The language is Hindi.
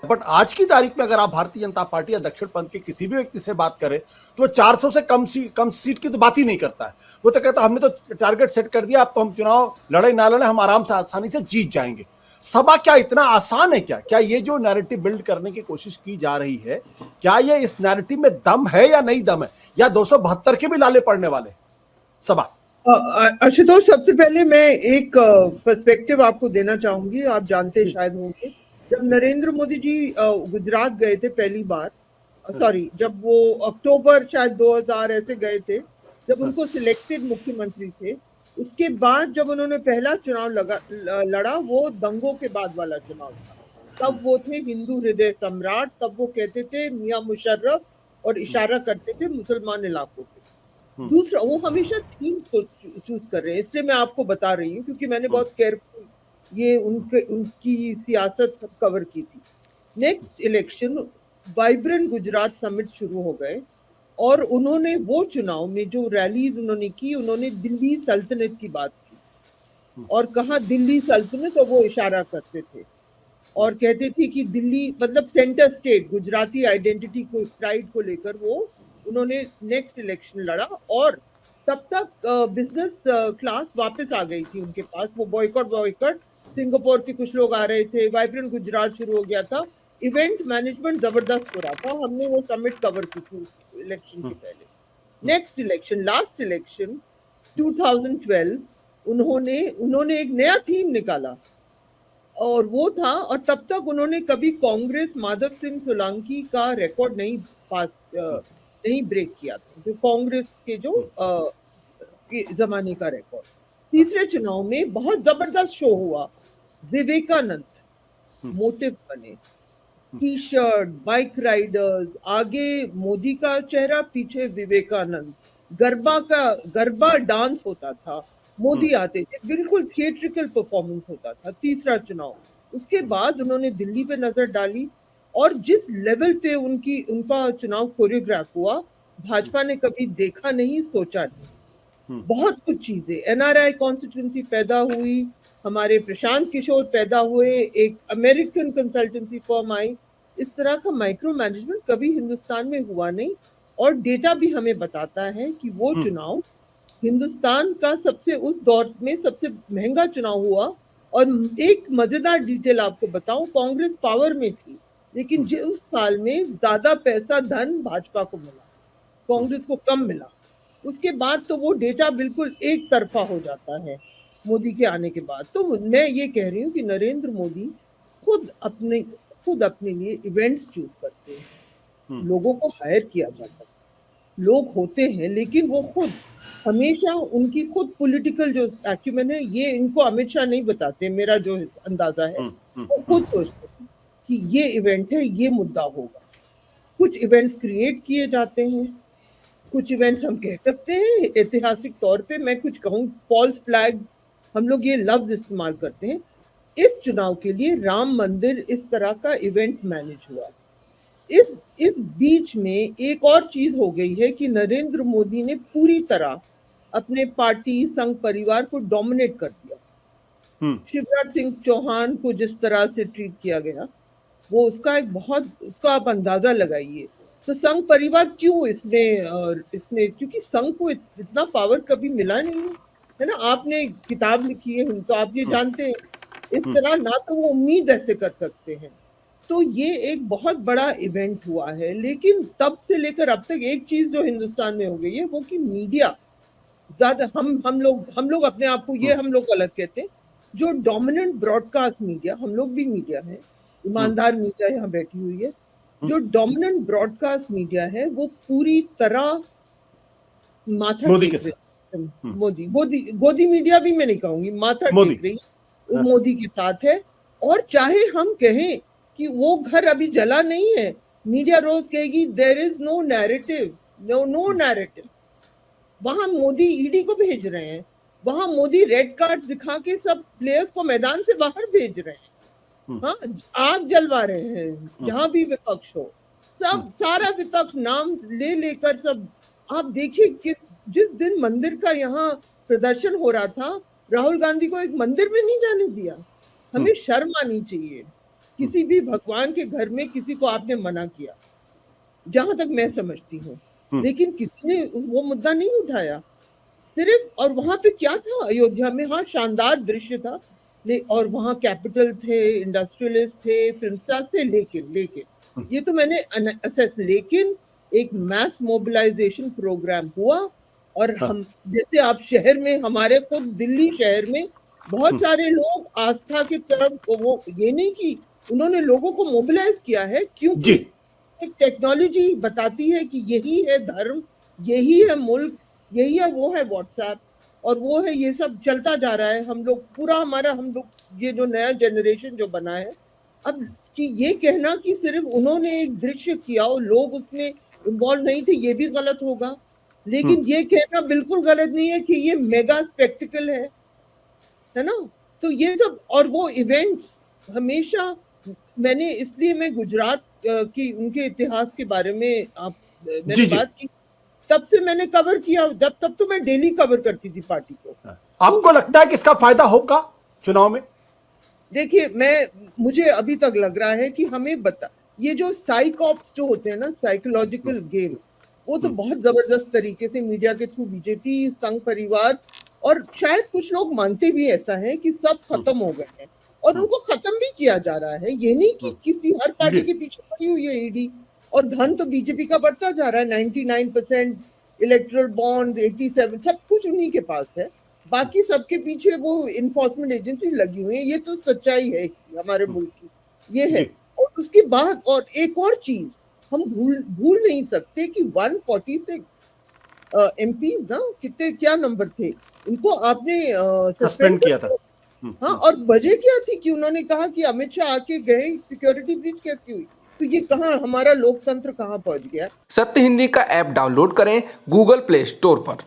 बट आज की तारीख में अगर आप भारतीय जनता पार्टी या दक्षिण पंथ के किसी भी व्यक्ति से बात करें तो वो 400 से कम सीट की तो बात ही नहीं करता है। वो तो कहता है हमने तो टारगेट सेट कर दिया, अब तो हम चुनाव लड़े ना लड़े हम आराम से आसानी से जीत जाएंगे। सभा क्या इतना आसान है? क्या ये जो नैरेटिव बिल्ड करने की कोशिश की जा रही है, क्या ये इस नैरेटिव में दम है या नहीं दम है, या 272 के भी लाले पड़ने वाले सभा? आशुतोष, सबसे पहले मैं एक पर्सपेक्टिव आपको देना चाहूंगी। आप जानते शायद होंगे, जब नरेंद्र मोदी जी गुजरात गए थे पहली बार, जब वो अक्टूबर शायद 2000 ऐसे गए थे, जब उनको सिलेक्टेड मुख्यमंत्री थे, उसके बाद जब उन्होंने पहला चुनाव लड़ा, वो दंगों के बाद वाला चुनाव था। तब वो थे हिंदू हृदय सम्राट, तब वो कहते थे मियां मुशर्रफ, और इशारा करते थे मुसलमान इलाकों पे। दूसरा, वो हमेशा थीम्स को चूज कर रहे हैं, इसलिए मैं आपको बता रही हूँ क्योंकि मैंने बहुत केयरफुल ये उनकी सियासत सब कवर की थी। Next election, vibrant Gujarat summit शुरू हो गए, और उन्होंने वो चुनाव में जो रैलीज उन्होंने की, उन्होंने दिल्ली सल्तनत की बात की और कहा दिल्ली सल्तनत, और वो इशारा करते थे और कहते थे कि दिल्ली मतलब सेंटर स्टेट, गुजराती आइडेंटिटी को, प्राइड को लेकर वो उन्होंने नेक्स्ट इलेक्शन लड़ा। और तब तक बिजनेस क्लास वापस आ गई थी उनके पास। वो बॉयकॉट सिंगापुर के कुछ लोग आ रहे थे, वाइब्रेंट गुजरात शुरू हो गया था, इवेंट मैनेजमेंट जबरदस्त हो रहा था। हमने वो समिट कवर की थी इलेक्शन के पहले। नेक्स्ट इलेक्शन, लास्ट इलेक्शन 2012, उन्होंने एक नया थीम निकाला और वो था, और तब तक उन्होंने कभी कांग्रेस माधव सिंह सोलंकी का रिकॉर्ड नहीं ब्रेक किया था, जो कांग्रेस के के जमाने का रिकॉर्ड। तीसरे चुनाव में बहुत जबरदस्त शो हुआ, विवेकानंद मोटिव बने, टी शर्ट, बाइक राइडर्स, आगे मोदी का चेहरा, पीछे विवेकानंद, गरबा डांस होता था, मोदी आते थे, बिल्कुल थिएट्रिकल परफॉर्मेंस होता था। तीसरा चुनाव, उसके बाद उन्होंने दिल्ली पे नजर डाली, और जिस लेवल पे उनका चुनाव कोरियोग्राफ हुआ, भाजपा ने कभी देखा नहीं, सोचा नहीं। बहुत कुछ चीजें, एनआरआई कॉन्स्टिट्यूंसी पैदा हुई, हमारे प्रशांत किशोर पैदा हुए, एक अमेरिकन कंसल्टेंसी फर्म आई। इस तरह का माइक्रो मैनेजमेंट कभी हिंदुस्तान में हुआ नहीं, और डेटा भी हमें बताता है कि वो चुनाव हिंदुस्तान का उस दौर में सबसे महंगा चुनाव हुआ। और एक मजेदार डिटेल आपको बताऊं, कांग्रेस पावर में थी, लेकिन उस साल में ज्यादा पैसा धन भाजपा को मिला, कांग्रेस को कम मिला। उसके बाद तो वो डेटा बिल्कुल एक तरफा हो जाता है मोदी के आने के बाद। तो मैं ये कह रही हूँ कि नरेंद्र मोदी खुद अपने लिए इवेंट्स चूज करते हैं। लोगों को हायर किया जाता है, लोग होते हैं, लेकिन वो खुद हमेशा उनकी खुद पॉलिटिकल जो एक्यूमेन है, ये इनको अमित शाह नहीं बताते, मेरा जो अंदाजा है, वो खुद सोचते हैं कि ये इवेंट है, ये मुद्दा होगा। कुछ इवेंट्स क्रिएट किए जाते हैं, कुछ इवेंट्स हम कह सकते हैं ऐतिहासिक तौर पे, मैं कुछ कहूँ फॉल्स फ्लैग्स, हम लोग ये लफ्ज इस्तेमाल करते हैं। इस चुनाव के लिए राम मंदिर इस तरह का इवेंट मैनेज हुआ। इस बीच में एक और चीज हो गई है कि नरेंद्र मोदी ने पूरी तरह अपने पार्टी संघ परिवार को डोमिनेट कर दिया। शिवराज सिंह चौहान को जिस तरह से ट्रीट किया गया, वो उसका आप अंदाजा लगाइए। तो संघ परिवार क्यों इसमें क्योंकि संघ को इतना पावर कभी मिला नहीं है ना। आपने किताब लिखी है तो आप ये जानते हैं, इस तरह ना तो वो उम्मीद ऐसे कर सकते हैं। तो ये एक बहुत बड़ा इवेंट हुआ है, लेकिन तब से लेकर अब तक एक चीज जो हिंदुस्तान में हो गई है, वो कि मीडिया ज्यादा, हम लोग अपने आप को हम लोग अलग कहते हैं, जो डोमिनेंट ब्रॉडकास्ट मीडिया, हम लोग भी मीडिया है, ईमानदार मीडिया यहाँ बैठी हुई है, जो डोमिनेंट ब्रॉडकास्ट मीडिया है वो पूरी तरह माथा टेक रही है। गोदी मीडिया भी मैं नहीं कहूंगी, माथा टेक रही है, वो मोदी के साथ है। और चाहे हम कहें कि वो घर अभी जला नहीं है, मीडिया रोज कहेगी there is no narrative, no narrative. वहां मोदी ईडी को भेज रहे हैं, वहां मोदी रेड कार्ड दिखा के सब प्लेयर्स को मैदान से बाहर भेज रहे हैं, हाँ, आग जलवा रहे हैं, जहां भी विपक्ष हो, सब सारा विपक्ष नाम ले लेकर सब। आप देखिए जिस दिन मंदिर का यहाँ प्रदर्शन हो रहा था, राहुल गांधी को एक मंदिर में नहीं जाने दिया। हमें शर्म आनी चाहिए किसी भी भगवान के घर में किसी को आपने मना किया, जहां तक मैं समझती हूँ, लेकिन किसी ने वो मुद्दा नहीं उठाया सिर्फ। और वहां पे क्या था अयोध्या में, हाँ शानदार दृश्य था, और वहां कैपिटल थे, इंडस्ट्रियलिस्ट थे, फिल्म स्टार थे, लेकिन ये तो मैंने असेस, लेकिन एक मैस मोबिलाइजेशन प्रोग्राम हुआ। और हम जैसे आप शहर में, हमारे खुद दिल्ली शहर में बहुत सारे लोग आस्था की तरफ, वो ये नहीं कि उन्होंने लोगों को मोबिलाइज किया है, क्योंकि एक टेक्नोलॉजी बताती है कि यही है धर्म, यही है मुल्क, यही है वो है व्हाट्सएप, और वो है ये सब चलता जा रहा है। हम लोग पूरा हम लोग ये जो नया जनरेशन जो बना है अब, कि ये कहना कि सिर्फ उन्होंने एक दृश्य किया और लोग उसमें इन्वॉल्व नहीं थे, ये भी गलत होगा। लेकिन ये कहना बिल्कुल गलत नहीं है कि ये मेगा स्पेक्टिकल है ना। तो ये सब, और वो इवेंट्स हमेशा, मैं गुजरात की उनके इतिहास के बारे में मैंने बात की, तब से मैंने कवर किया, तब तो मैं डेली कवर करती थी पार्टी को। आपको लगता है कि इसका फायदा होगा चुनाव में? देखिए, मुझे अभी तक लग रहा है कि हमें ये जो साइकॉप्स जो होते हैं ना, साइकोलॉजिकल गेम, वो तो बहुत जबरदस्त तरीके से मीडिया के थ्रू, बीजेपी, संघ परिवार, और शायद कुछ लोग मानते भी ऐसा है कि सब खत्म हो गए हैं, और उनको खत्म भी किया जा रहा है। ये नहीं कि किसी हर पार्टी के पीछे पड़ी हुई है ईडी, और धन तो बीजेपी का बढ़ता जा रहा है। 99% इलेक्टोरल बॉन्ड्स, 87, सब कुछ उन्हीं के पास है। बाकी सबके पीछे वो इन्फोर्समेंट एजेंसी लगी हुई है। ये तो सच्चाई है हमारे मुल्क की, ये है। और उसके बाद, और एक और चीज हम भूल नहीं सकते कि 146 एमपीज ना, कितने क्या नंबर थे, उनको आपने सस्पेंड किया था। हाँ, और वजह क्या थी कि उन्होंने कहा कि अमित शाह आके गए, सिक्योरिटी ब्रीच कैसी हुई? तो ये कहाँ, हमारा लोकतंत्र कहाँ पहुंच गया? सत्य हिंदी का ऐप डाउनलोड करें गूगल प्ले स्टोर पर।